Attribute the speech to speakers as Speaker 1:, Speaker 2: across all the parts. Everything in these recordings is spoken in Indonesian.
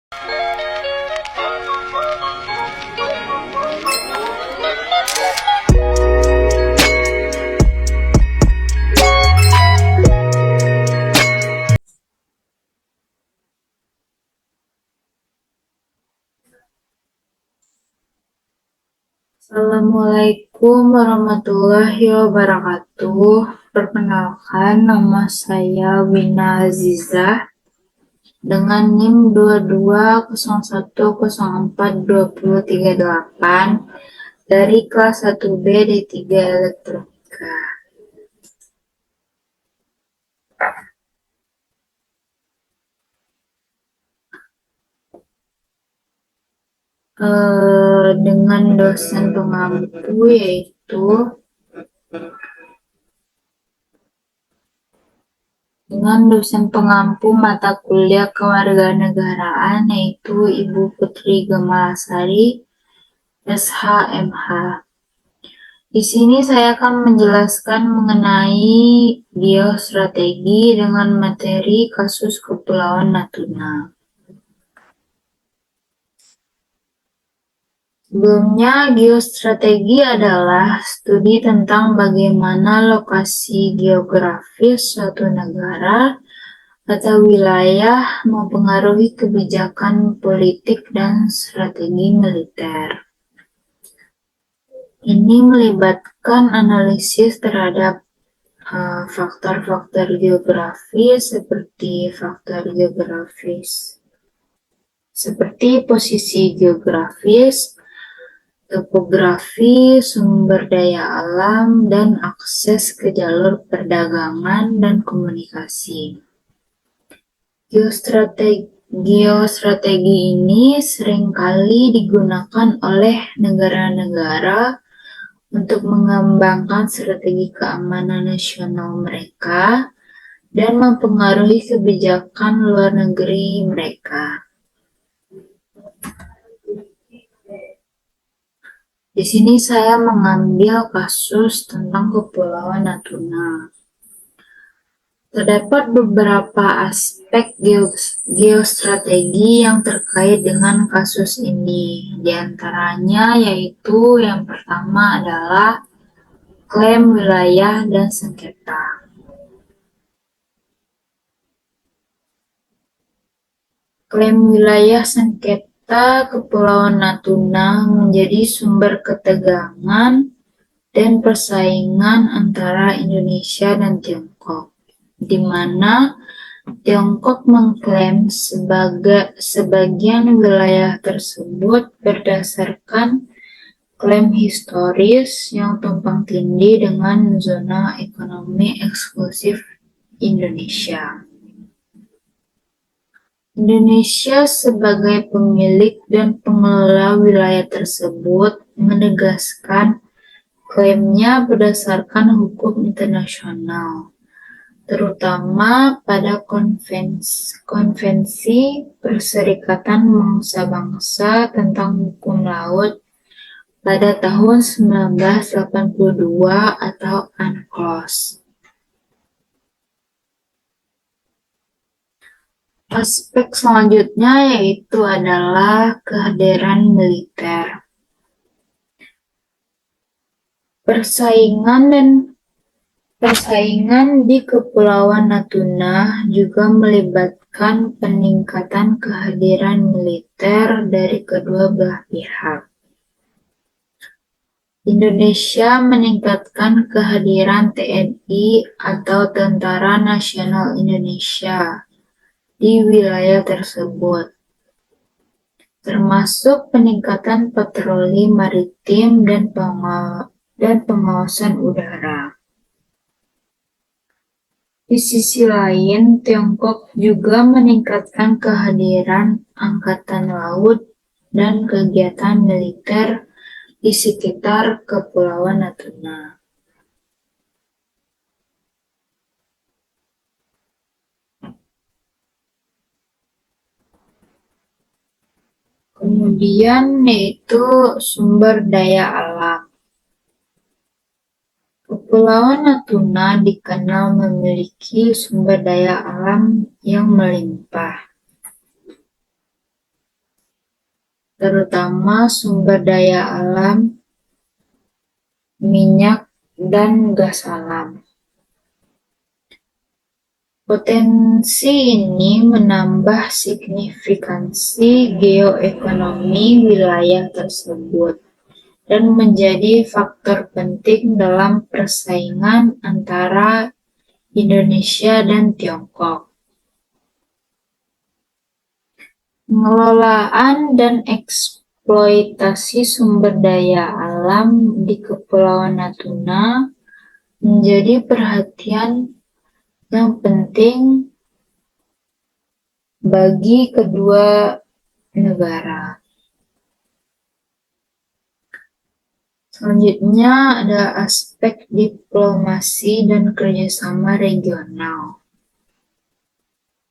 Speaker 1: Assalamualaikum warahmatullahi wabarakatuh. Perkenalkan, nama saya Wina Azizah dengan NIM 2201042038 dari kelas 1B D3 Elektronika. Dengan dosen pengampu yaitu mata kuliah kewarganegaraan yaitu Ibu Putri Gemalasari, SH.MH. Di sini saya akan menjelaskan mengenai geostrategi dengan materi kasus Kepulauan Natuna. Sebelumnya, geostrategi adalah studi tentang bagaimana lokasi geografis suatu negara atau wilayah mempengaruhi kebijakan politik dan strategi militer. Ini melibatkan analisis terhadap faktor-faktor geografis seperti posisi geografis, topografi, sumber daya alam, dan akses ke jalur perdagangan dan komunikasi. Geostrategi ini seringkali digunakan oleh negara-negara untuk mengembangkan strategi keamanan nasional mereka dan mempengaruhi kebijakan luar negeri mereka. Di sini saya mengambil kasus tentang Kepulauan Natuna. Terdapat beberapa aspek geostrategi yang terkait dengan kasus ini. Di antaranya yaitu yang pertama adalah klaim wilayah dan sengketa. Klaim wilayah sengketa Kepulauan Natuna menjadi sumber ketegangan dan persaingan antara Indonesia dan Tiongkok, di mana Tiongkok mengklaim sebagian wilayah tersebut berdasarkan klaim historis yang tumpang tindih dengan zona ekonomi eksklusif Indonesia. Indonesia sebagai pemilik dan pengelola wilayah tersebut menegaskan klaimnya berdasarkan hukum internasional, terutama pada Konvensi Perserikatan Bangsa-Bangsa tentang Hukum Laut pada tahun 1982 atau UNCLOS. Aspek selanjutnya yaitu adalah kehadiran militer. Persaingan di Kepulauan Natuna juga melibatkan peningkatan kehadiran militer dari kedua belah pihak. Indonesia meningkatkan kehadiran TNI atau Tentara Nasional Indonesia di wilayah tersebut, termasuk peningkatan patroli maritim dan pengawasan udara. Di sisi lain, Tiongkok juga meningkatkan kehadiran angkatan laut dan kegiatan militer di sekitar Kepulauan Natuna. Kemudian yaitu sumber daya alam. Kepulauan Natuna dikenal memiliki sumber daya alam yang melimpah. terutama sumber daya alam, minyak, dan gas alam. Potensi ini menambah signifikansi geoekonomi wilayah tersebut dan menjadi faktor penting dalam persaingan antara Indonesia dan Tiongkok. Pengelolaan dan eksploitasi sumber daya alam di Kepulauan Natuna menjadi perhatian yang penting bagi kedua negara. Selanjutnya ada aspek diplomasi dan kerjasama regional.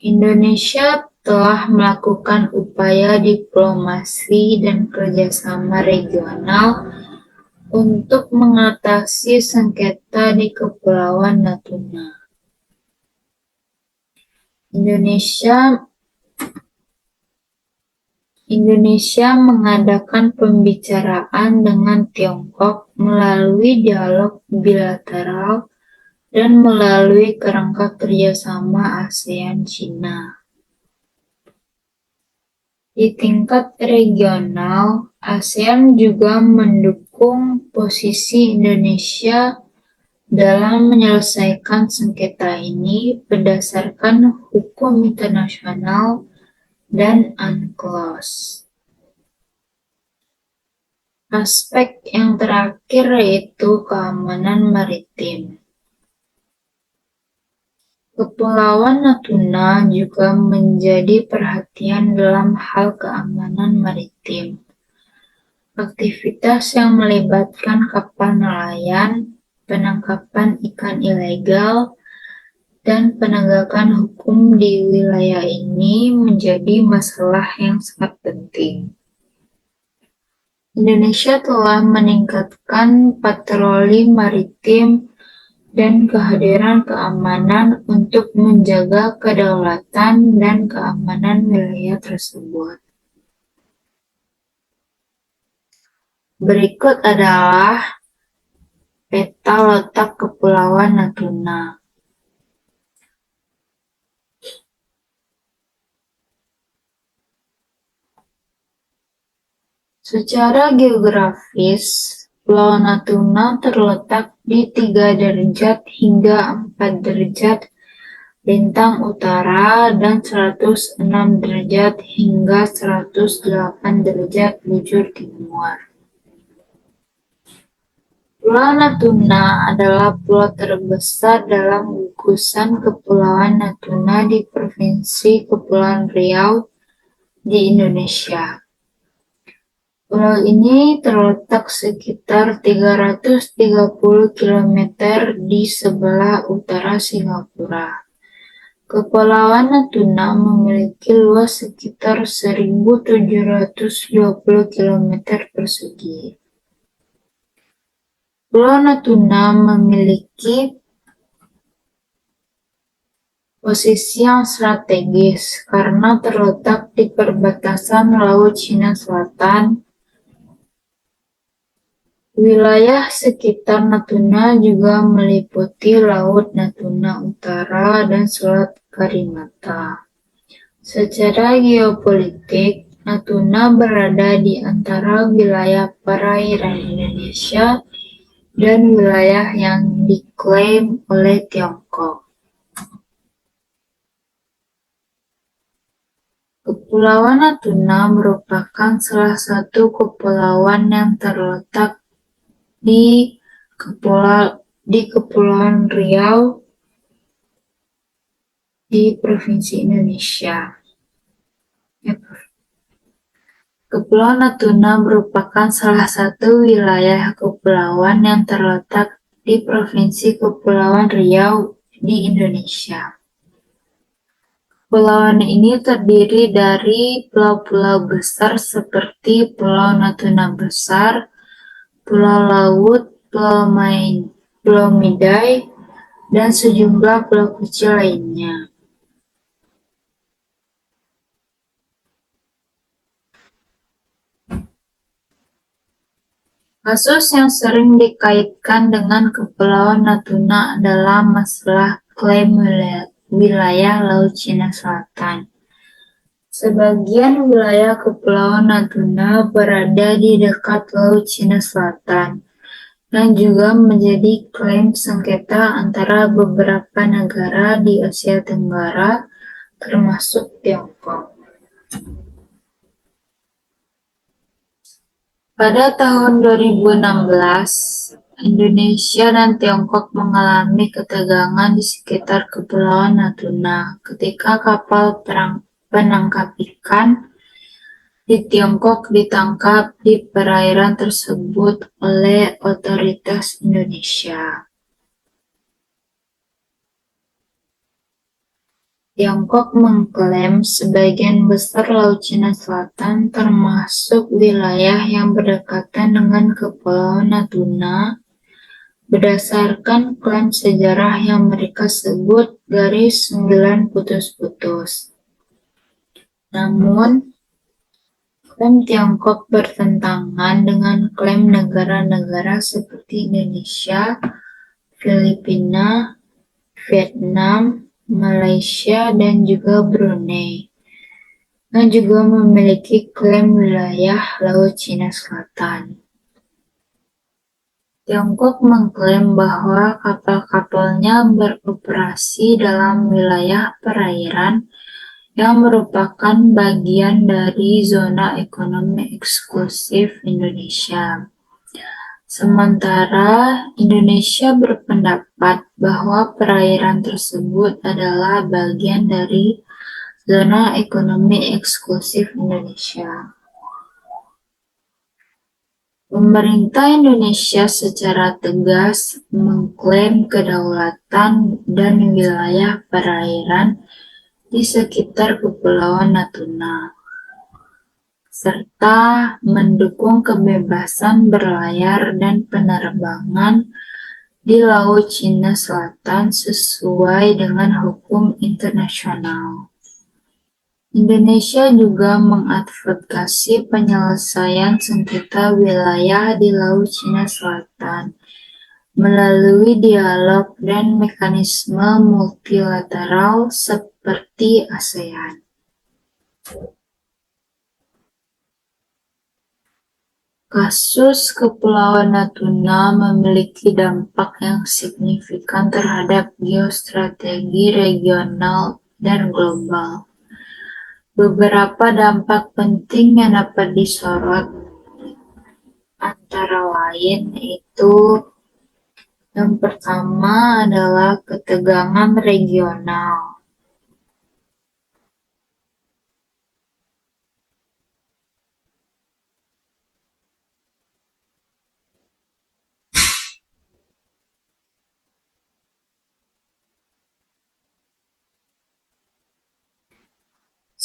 Speaker 1: Indonesia telah melakukan upaya diplomasi dan kerjasama regional untuk mengatasi sengketa di Kepulauan Natuna. Indonesia mengadakan pembicaraan dengan Tiongkok melalui dialog bilateral dan melalui kerangka kerjasama ASEAN-Cina. Di tingkat regional, ASEAN juga mendukung posisi Indonesia dalam menyelesaikan sengketa ini berdasarkan hukum internasional dan UNCLOS. Aspek yang terakhir yaitu keamanan maritim. Kepulauan Natuna juga menjadi perhatian dalam hal keamanan maritim. Aktivitas yang melibatkan kapal nelayan, penangkapan ikan ilegal, dan penegakan hukum di wilayah ini menjadi masalah yang sangat penting. Indonesia telah meningkatkan patroli maritim dan kehadiran keamanan untuk menjaga kedaulatan dan keamanan wilayah tersebut. Berikut adalah peta letak Kepulauan Natuna. Secara geografis, Pulau Natuna terletak di 3 derajat hingga 4 derajat lintang utara dan 106 derajat hingga 108 derajat bujur timur. Pulau Natuna adalah pulau terbesar dalam gugusan Kepulauan Natuna di Provinsi Kepulauan Riau di Indonesia. Pulau ini terletak sekitar 330 km di sebelah utara Singapura. Kepulauan Natuna memiliki luas sekitar 1.720 km persegi. Pulau Natuna memiliki posisi yang strategis karena terletak di perbatasan Laut Cina Selatan. Wilayah sekitar Natuna juga meliputi Laut Natuna Utara dan Selat Karimata. Secara geopolitik, Natuna berada di antara wilayah perairan Indonesia dan wilayah yang diklaim oleh Tiongkok. Kepulauan Natuna merupakan salah satu kepulauan yang terletak di Kepulauan Riau di Provinsi Indonesia. Kepulauan Natuna merupakan salah satu wilayah kepulauan yang terletak di Provinsi Kepulauan Riau di Indonesia. Kepulauan ini terdiri dari pulau-pulau besar seperti Pulau Natuna Besar, Pulau Laut, Pulau Midai, dan sejumlah pulau kecil lainnya. Kasus yang sering dikaitkan dengan Kepulauan Natuna adalah masalah klaim wilayah Laut Cina Selatan. Sebagian wilayah Kepulauan Natuna berada di dekat Laut Cina Selatan dan juga menjadi klaim sengketa antara beberapa negara di Asia Tenggara, termasuk Tiongkok. Pada tahun 2016, Indonesia dan Tiongkok mengalami ketegangan di sekitar Kepulauan Natuna ketika kapal penangkap ikan di Tiongkok ditangkap di perairan tersebut oleh otoritas Indonesia. Tiongkok mengklaim sebagian besar Laut Cina Selatan, termasuk wilayah yang berdekatan dengan Kepulauan Natuna, berdasarkan klaim sejarah yang mereka sebut Garis 9 Putus-Putus. Namun, klaim Tiongkok bertentangan dengan klaim negara-negara seperti Indonesia, Filipina, Vietnam, Malaysia, dan juga Brunei, yang juga memiliki klaim wilayah Laut Cina Selatan. Tiongkok mengklaim bahwa kapal-kapalnya beroperasi dalam wilayah perairan yang merupakan bagian dari zona ekonomi eksklusif Indonesia. Sementara Indonesia berpendapat bahwa perairan tersebut adalah bagian dari zona ekonomi eksklusif Indonesia. Pemerintah Indonesia secara tegas mengklaim kedaulatan dan wilayah perairan di sekitar Kepulauan Natuna, serta mendukung kebebasan berlayar dan penerbangan di Laut Cina Selatan sesuai dengan hukum internasional. Indonesia juga mengadvokasi penyelesaian sengketa wilayah di Laut Cina Selatan melalui dialog dan mekanisme multilateral seperti ASEAN. Kasus Kepulauan Natuna memiliki dampak yang signifikan terhadap geostrategi regional dan global. Beberapa dampak penting yang dapat disorot antara lain yaitu yang pertama adalah ketegangan regional.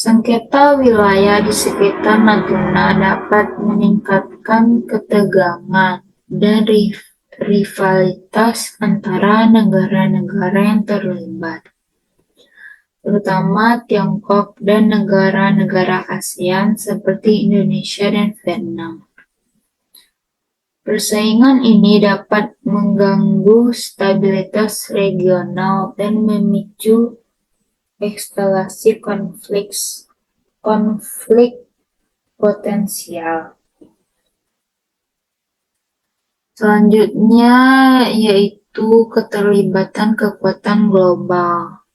Speaker 1: Sengketa wilayah di sekitar Natuna dapat meningkatkan ketegangan dan rivalitas antara negara-negara yang terlibat, terutama Tiongkok dan negara-negara ASEAN seperti Indonesia dan Vietnam. Persaingan ini dapat mengganggu stabilitas regional dan memicu eskalasi konflik potensial. Selanjutnya yaitu keterlibatan kekuatan global.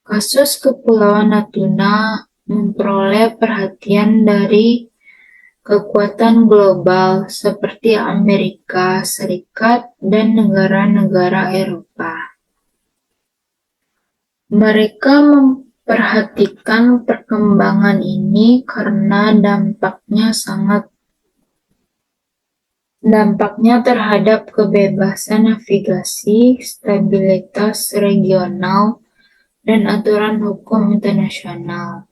Speaker 1: Kasus Kepulauan Natuna memperoleh perhatian dari kekuatan global seperti Amerika Serikat dan negara-negara Eropa. Mereka memperhatikan perkembangan ini karena dampaknya terhadap kebebasan navigasi, stabilitas regional, dan aturan hukum internasional.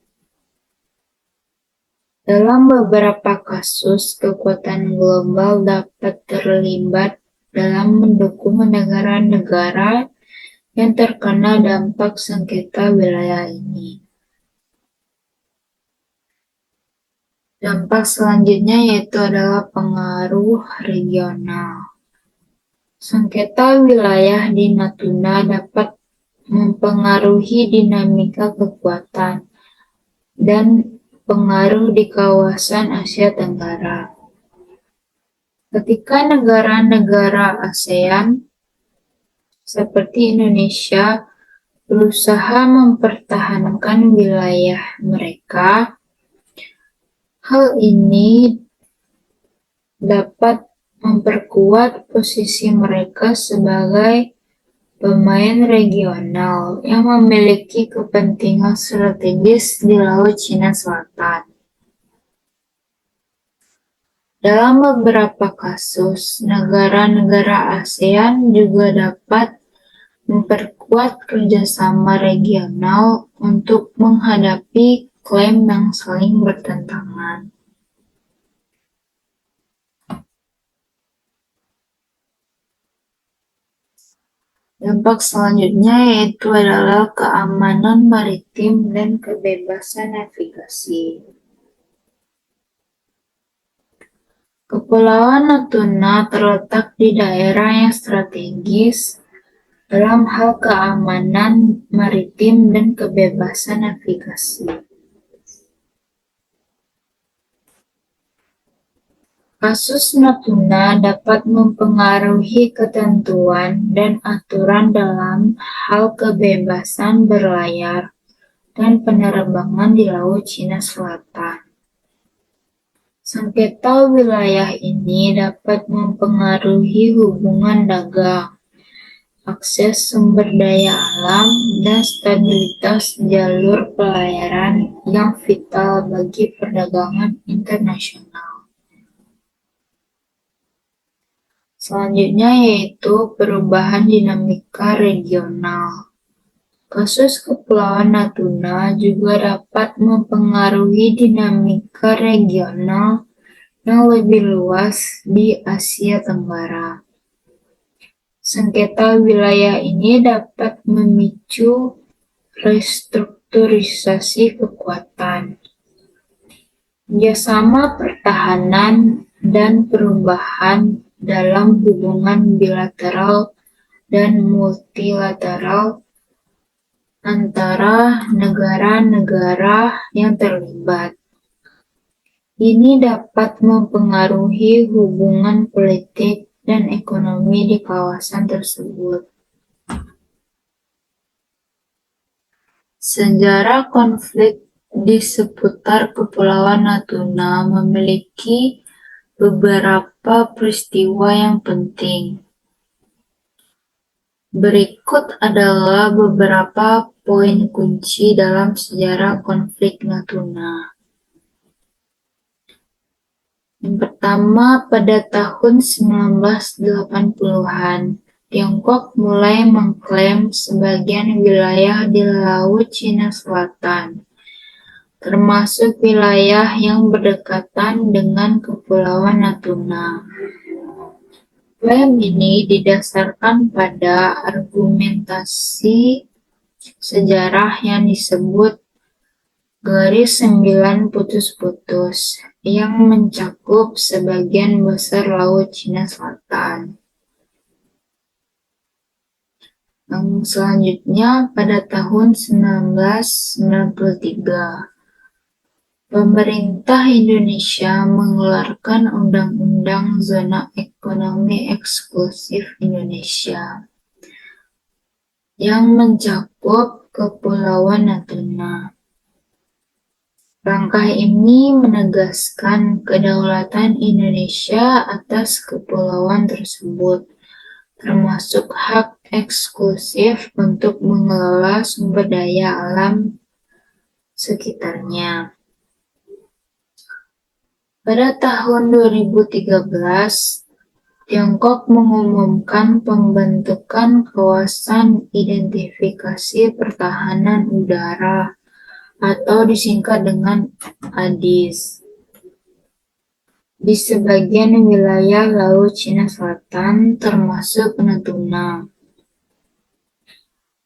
Speaker 1: Dalam beberapa kasus, kekuatan global dapat terlibat dalam mendukung negara-negara yang terkena dampak sengketa wilayah ini. Dampak selanjutnya yaitu adalah pengaruh regional. Sengketa wilayah di Natuna dapat mempengaruhi dinamika kekuatan dan pengaruh di kawasan Asia Tenggara. Ketika negara-negara ASEAN seperti Indonesia berusaha mempertahankan wilayah mereka, hal ini dapat memperkuat posisi mereka sebagai pemain regional yang memiliki kepentingan strategis di Laut Cina Selatan. Dalam beberapa kasus, negara-negara ASEAN juga dapat memperkuat kerjasama regional untuk menghadapi klaim yang saling bertentangan. Dampak selanjutnya yaitu adalah keamanan maritim dan kebebasan navigasi. Kepulauan Natuna terletak di daerah yang strategis dalam hal keamanan maritim dan kebebasan navigasi. Kasus Natuna dapat mempengaruhi ketentuan dan aturan dalam hal kebebasan berlayar dan penerbangan di Laut Cina Selatan. Sengketa wilayah ini dapat mempengaruhi hubungan dagang, akses sumber daya alam, dan stabilitas jalur pelayaran yang vital bagi perdagangan internasional. Selanjutnya yaitu perubahan dinamika regional. Kasus Kepulauan Natuna juga dapat mempengaruhi dinamika regional yang lebih luas di Asia Tenggara. Sengketa wilayah ini dapat memicu restrukturisasi kekuatan, kerjasama pertahanan, dan perubahan dalam hubungan bilateral dan multilateral antara negara-negara yang terlibat. Ini dapat mempengaruhi hubungan politik dan ekonomi di kawasan tersebut. Sejarah konflik di seputar Kepulauan Natuna memiliki beberapa peristiwa yang penting. Berikut adalah beberapa poin kunci dalam sejarah konflik Natuna. Yang pertama, pada tahun 1980-an, Tiongkok mulai mengklaim sebagian wilayah di Laut Cina Selatan, termasuk wilayah yang berdekatan dengan Kepulauan Natuna. Klaim ini didasarkan pada argumentasi sejarah yang disebut garis 9 putus-putus yang mencakup sebagian besar Laut Cina Selatan. Yang selanjutnya, pada tahun 1993, pemerintah Indonesia mengeluarkan Undang-Undang Zona Ekonomi Eksklusif Indonesia yang mencakup Kepulauan Natuna. Langkah ini menegaskan kedaulatan Indonesia atas kepulauan tersebut, termasuk hak eksklusif untuk mengelola sumber daya alam sekitarnya. Pada tahun 2013, Tiongkok mengumumkan pembentukan Kawasan Identifikasi Pertahanan Udara atau disingkat dengan ADIZ di sebagian wilayah Laut Cina Selatan termasuk Natuna.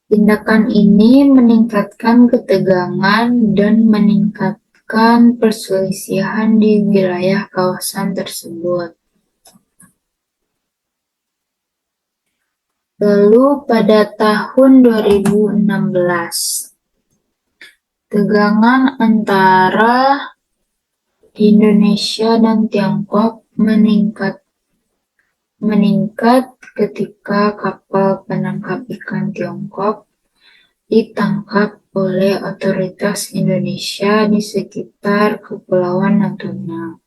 Speaker 1: Tindakan ini meningkatkan ketegangan dan meningkatkan menyebabkan perselisihan di wilayah kawasan tersebut. Lalu pada tahun 2016, tegangan antara Indonesia dan Tiongkok meningkat ketika kapal penangkap ikan Tiongkok ditangkap oleh otoritas Indonesia di sekitar Kepulauan Natuna.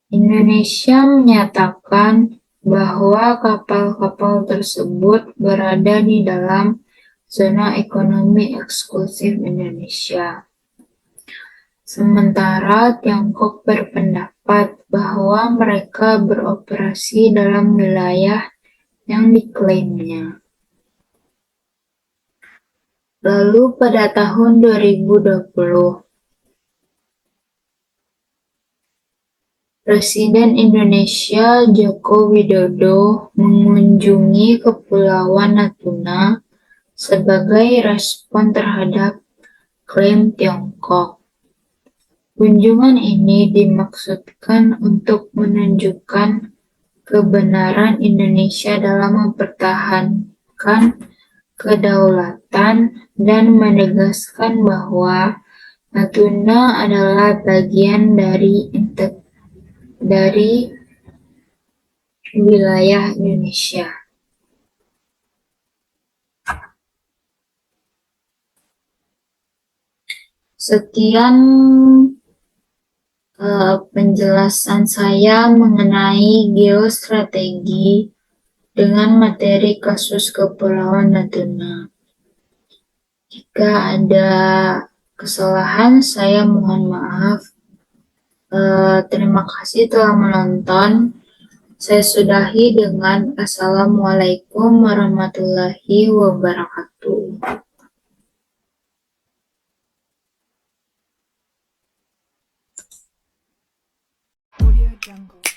Speaker 1: Indonesia menyatakan bahwa kapal-kapal tersebut berada di dalam zona ekonomi eksklusif Indonesia. Sementara Tiongkok berpendapat bahwa mereka beroperasi dalam wilayah yang diklaimnya. Lalu pada tahun 2020, Presiden Indonesia Joko Widodo mengunjungi Kepulauan Natuna sebagai respon terhadap klaim Tiongkok. Kunjungan ini dimaksudkan untuk menunjukkan kebenaran Indonesia dalam mempertahankan kedaulatan dan menegaskan bahwa Natuna adalah bagian dari wilayah Indonesia. Sekian penjelasan saya mengenai geostrategi dengan materi kasus Kepulauan Natuna. Jika ada kesalahan, saya mohon maaf. Terima kasih telah menonton. Saya sudahi dengan Assalamualaikum warahmatullahi wabarakatuh.
Speaker 2: Audio Jungle.